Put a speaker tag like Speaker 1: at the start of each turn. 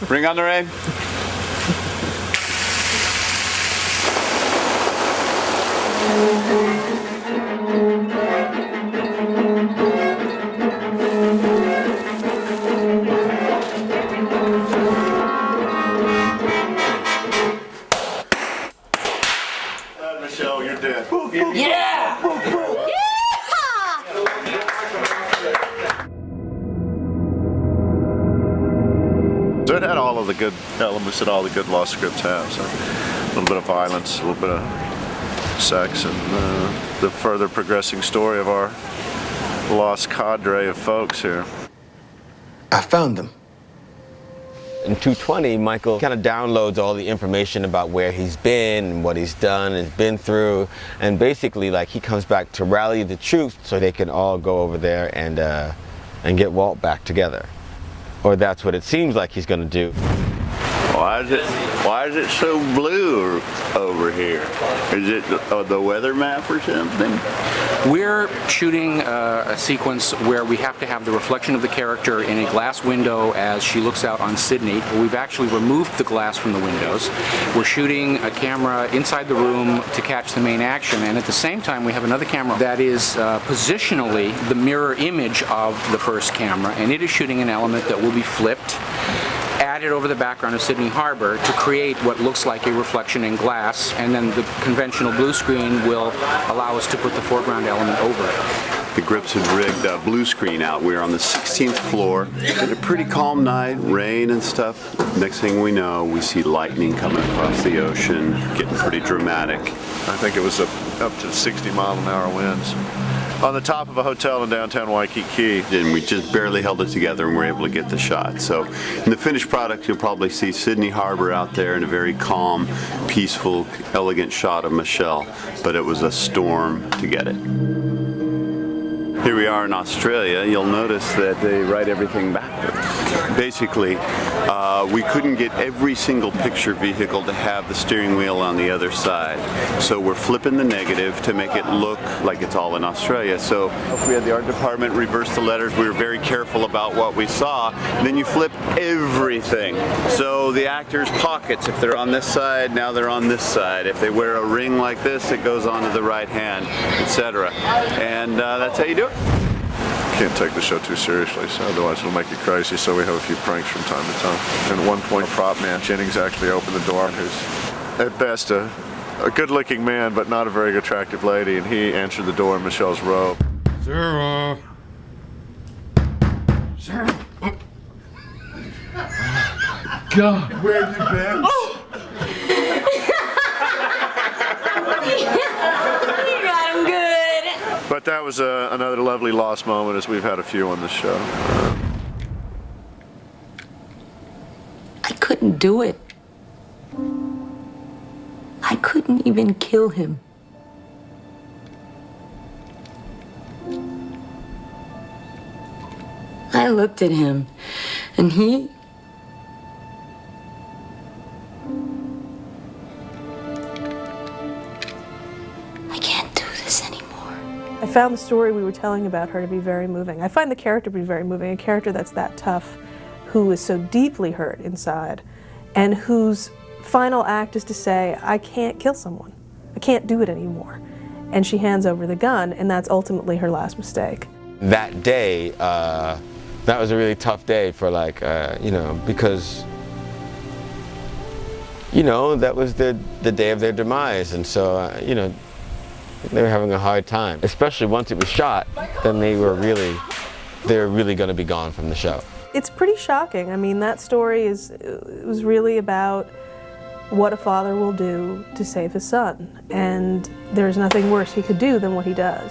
Speaker 1: Bring on the rain.
Speaker 2: Michelle, you're dead.
Speaker 3: Yeah!
Speaker 2: So it had all of the good elements that all the good Lost scripts have. So a little bit of violence, a little bit of sex, and the further progressing story of our lost cadre of folks here.
Speaker 4: I found them.
Speaker 5: In 220, Michael kind of downloads all the information about where he's been and what he's done and been through, and basically like he comes back to rally the troops so they can all go over there and get Walt back together. Or that's what it seems like he's going to do.
Speaker 1: Why is it so blue over here? Is it the weather map or something?
Speaker 6: We're shooting a sequence where we have to have the reflection of the character in a glass window as she looks out on Sydney. We've actually removed the glass from the windows. We're shooting a camera inside the room to catch the main action, and at the same time we have another camera that is positionally the mirror image of the first camera, and it is shooting an element that will be flipped, added over the background of Sydney Harbor to create what looks like a reflection in glass, and then the conventional blue screen will allow us to put the foreground element over it.
Speaker 1: The Grips had rigged a blue screen out. We were on the 16th floor. It's a pretty calm night, rain and stuff. Next thing we know, we see lightning coming across the ocean, getting pretty dramatic.
Speaker 2: I think it was up to 60-mile-an-hour winds. On the top of a hotel in downtown Waikiki.
Speaker 1: And we just barely held it together and were able to get the shot. So in the finished product, you'll probably see Sydney Harbor out there in a very calm, peaceful, elegant shot of Michelle. But it was a storm to get it. Here we are in Australia. You'll notice that they write everything backwards. Basically, we couldn't get every single picture vehicle to have the steering wheel on the other side. So we're flipping the negative to make it look like it's all in Australia. So we had the art department reverse the letters. We were very careful about what we saw. Then you flip everything. So the actors' pockets, if they're on this side, now they're on this side. If they wear a ring like this, it goes onto the right hand, etc. And that's how you do it.
Speaker 2: Can't take the show too seriously, so otherwise it'll make you crazy, so we have a few pranks from time to time. And at one point, prop man Jennings actually opened the door, who's at best a good-looking man, but not a very attractive lady, and he answered the door in Michelle's robe.
Speaker 7: Sarah! Sarah! Oh. God!
Speaker 2: Where have you been?
Speaker 3: Oh. You got him good.
Speaker 2: But that was another lovely lost moment, as we've had a few on the show.
Speaker 8: I couldn't do it. I couldn't even kill him. I looked at him, and he... I can't do this anymore.
Speaker 9: I found the story we were telling about her to be very moving. I find the character to be very moving, a character that's that tough, who is so deeply hurt inside, and whose final act is to say, I can't kill someone. I can't do it anymore. And she hands over the gun, and that's ultimately her last mistake.
Speaker 5: That day, that was a really tough day for you know, because, you know, that was the day of their demise, and so, you know, they were having a hard time. Especially once it was shot, then they were really going to be gone from the show.
Speaker 9: It's pretty shocking. I mean, that story was really about what a father will do to save his son, and there's nothing worse he could do than what he does.